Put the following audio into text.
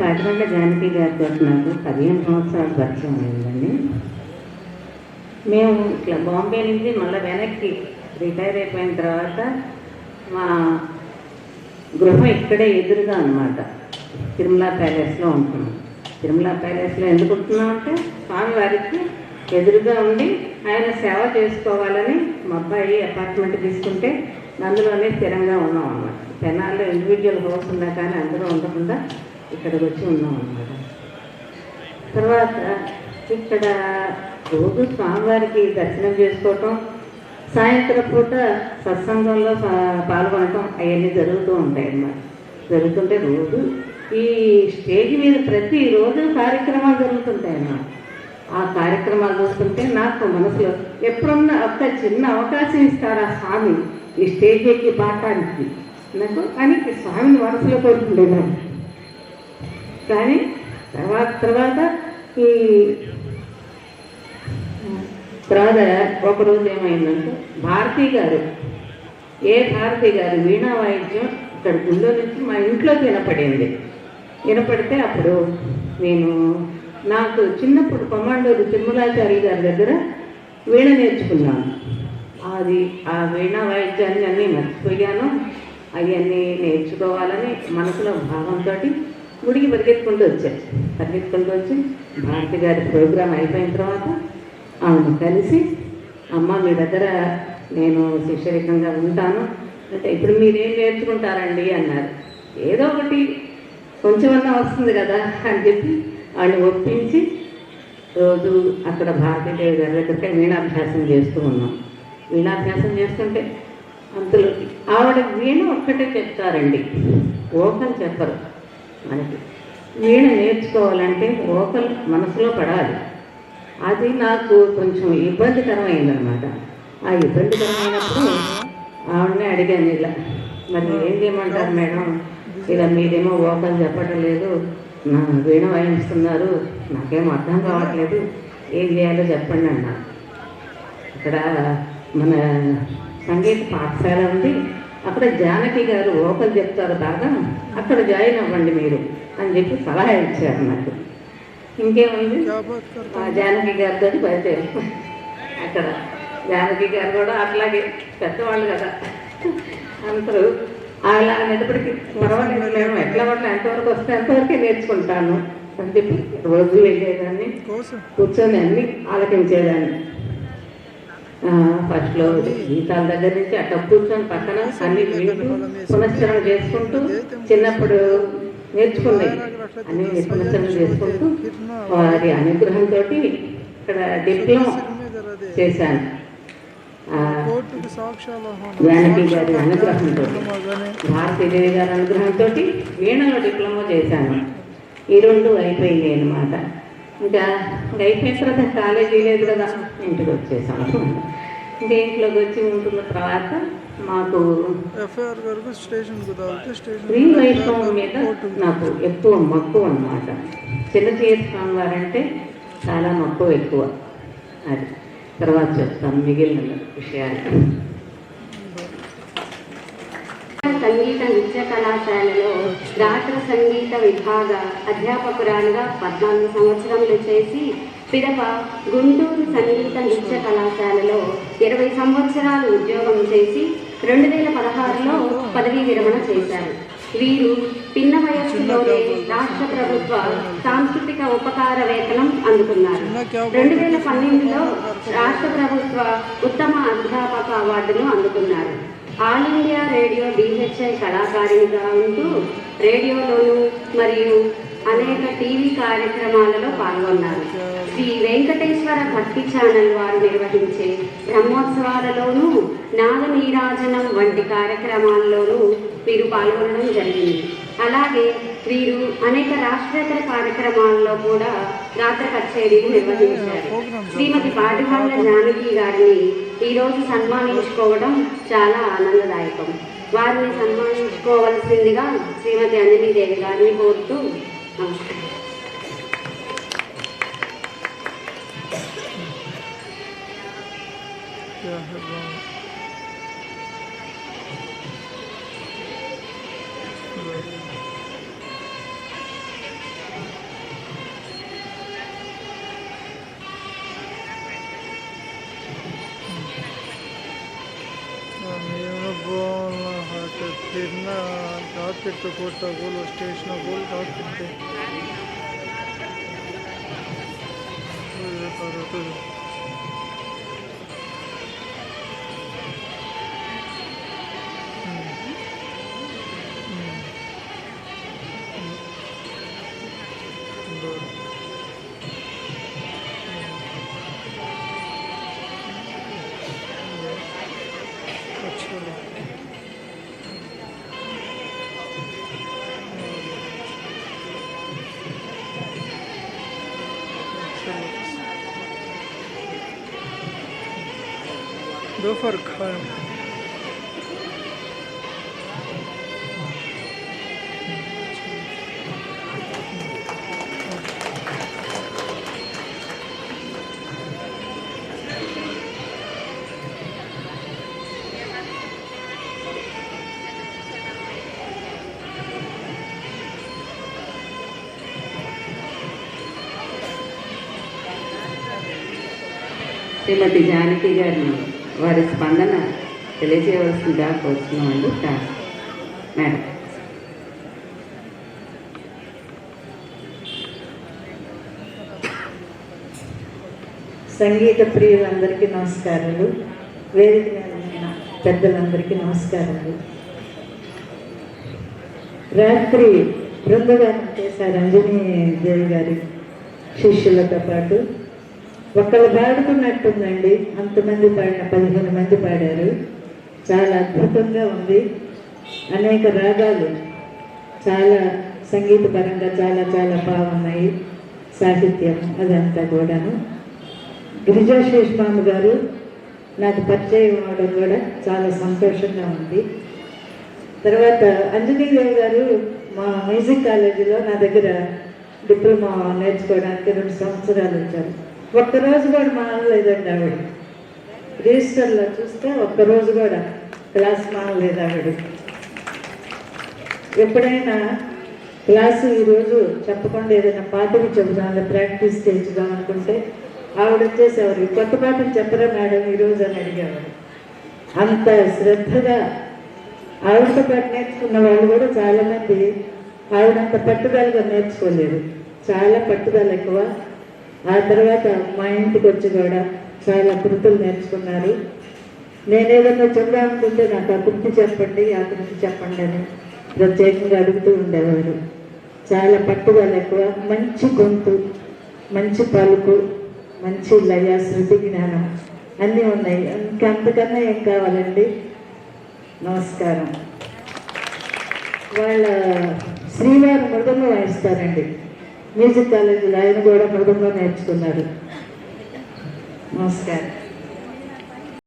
కాకినాడ జానకి గారితో నాకు 15 సంవత్సరాలు పరిచయం అయిందండి. మేము ఇట్లా బాంబే నుంచి మళ్ళీ వెనక్కి రిటైర్ అయిపోయిన తర్వాత మా గృహం ఇక్కడే ఎదురుగా అన్నమాట, తిరుమల ప్యాలెస్లో ఉంటున్నాం. తిరుమల ప్యాలెస్లో ఎందుకు ఉంటున్నాం అంటే స్వామివారికి ఎదురుగా ఉండి ఆయన సేవ చేసుకోవాలని మా అబ్బాయి అపార్ట్మెంట్ తీసుకుంటే అందులోనే స్థిరంగా ఉన్నాం అన్నమాట. తెనాల్లో ఇండివిజువల్ హౌస్ ఉన్నా కానీ అందులో ఉండకుండా ఇక్కడికి వచ్చి ఉన్నాం అన్నమాట. తర్వాత ఇక్కడ రోజు స్వామివారికి దర్శనం చేసుకోవటం, సాయంత్రం పూట సత్సంగంలో పాల్గొనటం అవన్నీ జరుగుతూ ఉంటాయి అన్నమాట. జరుగుతుంటే రోజు ఈ స్టేజ్ మీద ప్రతిరోజు కార్యక్రమాలు జరుగుతుంటాయి అన్నమాట. ఆ కార్యక్రమాలు చూస్తుంటే నాకు మనసులో ఎప్పుడన్నా ఒక చిన్న అవకాశం ఇస్తారా స్వామి ఈ స్టేజ్ ఎక్కి పాడటానికి నాకు అని స్వామిని మనసులో కోరుకుంటున్నాను. కానీ తర్వాత ఒకరోజు ఏమైందంటే భారతీ గారు వీణా వాయిద్యం ఇక్కడ గుళ్ళో నుంచి మా ఇంట్లోకి వినపడితే అప్పుడు నాకు చిన్నప్పుడు కమాండోరు తిరుమలాచారి గారి దగ్గర వీణ నేర్చుకున్నాను. ఆ వీణా వాయిద్యాన్ని అన్నీ మర్చిపోయాను. అవన్నీ నేర్చుకోవాలని మనసులో భావంతో గుడికి పరిగెత్తుకుంటూ వచ్చి భారతి గారి ప్రోగ్రాం అయిపోయిన తర్వాత ఆమెను కలిసి, అమ్మ మీ దగ్గర నేను శిష్యరికంగా ఉంటాను అంటే ఇప్పుడు మీరేం నేర్చుకుంటారండి అన్నారు. ఏదో ఒకటి కొంచెమన్నా వస్తుంది కదా అని చెప్పి వాళ్ళని ఒప్పించి రోజు అక్కడ భారతీదేవి గారి దగ్గరికి వీణాభ్యాసం చేస్తూ ఉన్నాం. వీణాభ్యాసం చేస్తుంటే అంతలో ఆవిడ వీణ ఒక్కటే చెప్తారండి, ఓకలు చెప్పరు. మనకి వీణ నేర్చుకోవాలంటే ఓకలు మనసులో పడాలి. అది నాకు కొంచెం ఇబ్బందికరమైందనమాట. ఆ ఇబ్బందికరమైనప్పుడు ఆవిడనే అడిగాను, ఇలా మరి ఏం చేయమంటారు మేడం, ఇలా మీరేమో ఓకలు చెప్పటం లేదు, నా వీణ వాయిస్తున్నారు, నాకేమో అర్థం కావట్లేదు, ఏం చేయాలో చెప్పండి అన్నా. అక్కడ మన సంగీత పాఠశాల ఉంది, అక్కడ జానకి గారు ఓకలు చెప్తారు బాగా, అక్కడ జాయిన్ అవ్వండి మీరు అని చెప్పి సలహా ఇచ్చారు నాకు. ఇంకేముంది, ఆ జానకి గారితో పరిచయం. అక్కడ జానకి గారు కూడా అట్లాగే పెద్దవాళ్ళు కదా, అందరూ అలా అనేటప్పటికీ పర్వాలేదు మేము ఎట్లా పట్ల ఎంతవరకు వస్తే ఎంతవరకే నేర్చుకుంటాను అని చెప్పి రోజు వెళ్ళేదాన్ని, కూర్చొని అన్ని ఆలకించేదాన్ని. ఫస్ట్లో గీతాల దగ్గర నుంచి అట్లా కూర్చొని పక్కన అన్ని వింటూ పునశ్చరణ చేసుకుంటూ చిన్నప్పుడు నేర్చుకున్నాయి అన్ని పునశ్చరణ చేసుకుంటూ వారి అనుగ్రహంతో ఇక్కడ డిప్లొమా చేశాను. జానకి గారి అనుగ్రహంతో, భారతీదేవి గారి అనుగ్రహంతో వీణలో డిప్లొమా చేశాను. ఈ రెండు అయిపోయింది అన్నమాట. ఇంకా అయిపోయిన తర్వాత కాలేజీ లేదు కదా, ఇంటికి వచ్చేసాను. ఇంకా ఇంట్లోకి వచ్చి ఉంటున్న తర్వాత మాకు శ్రీ వైష్ణవం మీద నాకు ఎక్కువ మక్కువ అన్నమాట. చిన్నతీయ స్వామి వారంటే చాలా మక్కువ ఎక్కువ. అది తర్వాత చెప్తాను మిగిలిన విషయాలు. సంగీత నృత్య కళాశాలలో గాత్ర సంగీత విభాగ అధ్యాపకురాలుగా 14 సంవత్సరములు చేసి పిదప గుంటూరు సంగీత నృత్య కళాశాలలో 20 సంవత్సరాలు ఉద్యోగం చేసి 2016లో పదవీ విరమణ చేశారు. వీరు పిన్న వయస్సులోనే రాష్ట్ర ప్రభుత్వ సాంస్కృతిక ఉపకార వేతనం అందుకున్నారు. 2012లో రాష్ట్ర ప్రభుత్వ ఉత్తమ అధ్యాపక అవార్డును అందుకున్నారు. ఆల్ ఇండియా రేడియో BHI కళాకారిణిగా ఉంటూ రేడియోలోను మరియు అనేక టీవీ కార్యక్రమాలలో పాల్గొన్నారు. శ్రీ వెంకటేశ్వర భక్తి ఛానల్ వారు నిర్వహించే బ్రహ్మోత్సవాలలోనూ నాద నీరాజనం వంటి కార్యక్రమాల్లోనూ వీరు పాల్గొనడం జరిగింది. అలాగే వీరు అనేక రాష్ట్రేతర కార్యక్రమాల్లో కూడా గాత్ర కచేరీలు నిర్వహించారు. శ్రీమతి పాటివాళ్ల జానకి గారిని ఈరోజు సన్మానించుకోవడం చాలా ఆనందదాయకం. వారిని సన్మానించుకోవలసిందిగా శ్రీమతి అంజనీదేవి గారిని కోరుతూ నమస్కారం. मार्केट पे कोटा बोलो स्टेशन बोल बात करते दो फर्क है శ్రీమతి జానకి గారిని వారి స్పందన తెలియజేయవలసిందిగా కోరుతున్నామండి. మేడం. సంగీత ప్రియులందరికీ నమస్కారాలు. వేదిక మీద ఉన్న పెద్దలందరికీ నమస్కారాలు. రాత్రి బృందగానం చేశారు అంజనీ దేవి గారి శిష్యులతో పాటు. ఒకళ్ళు పాడుకున్నట్టుందండి, అంతమంది పాడిన 15 మంది పాడారు. చాలా అద్భుతంగా ఉంది. అనేక రాగాలు చాలా సంగీతపరంగా చాలా చాలా బాగున్నాయి. సాహిత్యం అదంతా కూడాను. గిరిజా శేషమామ గారు నాకు పరిచయం అవడం కూడా చాలా సంతోషంగా ఉంది. తర్వాత అంజనీదేవి గారు మా మ్యూజిక్ కాలేజీలో నా దగ్గర డిప్లొమా నేర్చుకోవడానికి 2 సంవత్సరాలు వచ్చారు. ఒక్కరోజు కూడా మానలేదండి ఆవిడ. రిజిస్టర్లో చూస్తే ఒక్కరోజు కూడా క్లాస్ మానలేదు ఆవిడ. ఎప్పుడైనా క్లాసు ఈరోజు చెప్పకుండా ఏదైనా పాటలు చెబుదాం ప్రాక్టీస్ చేయించుదాం అనుకుంటే ఆవిడ వచ్చేసేవారు. కొత్త పాటలు చెప్పరా మేడం ఈరోజు అని అడిగేవారు. అంత శ్రద్ధగా ఆవిడతో పాటు నేర్చుకున్న వాళ్ళు కూడా చాలామంది ఆవిడంత పట్టుదలగా నేర్చుకోలేదు. చాలా పట్టుదల ఎక్కువ. ఆ తర్వాత మా ఇంటికి వచ్చి కూడా చాలా కృతులు నేర్చుకున్నారు. నేను ఏదన్నా చెప్దామనుకుంటే నాకు ఆ కృతి చెప్పండి ఆ కృతి చెప్పండి అని ప్రత్యేకంగా అడుగుతూ ఉండేవారు. చాలా పట్టుదల ఎక్కువ. మంచి గొంతు, మంచి పలుకు, మంచి లయ, శృతి జ్ఞానం అన్నీ ఉన్నాయి. ఇంకంతకన్నా ఏం కావాలండి. నమస్కారం. వాళ్ళ శ్రీవారు మృదంగం వాయిస్తారండి. మ్యూజిక్ కాలేజీలో ఆయన కూడా మృదంగం నేర్చుకున్నారు. నమస్కారం.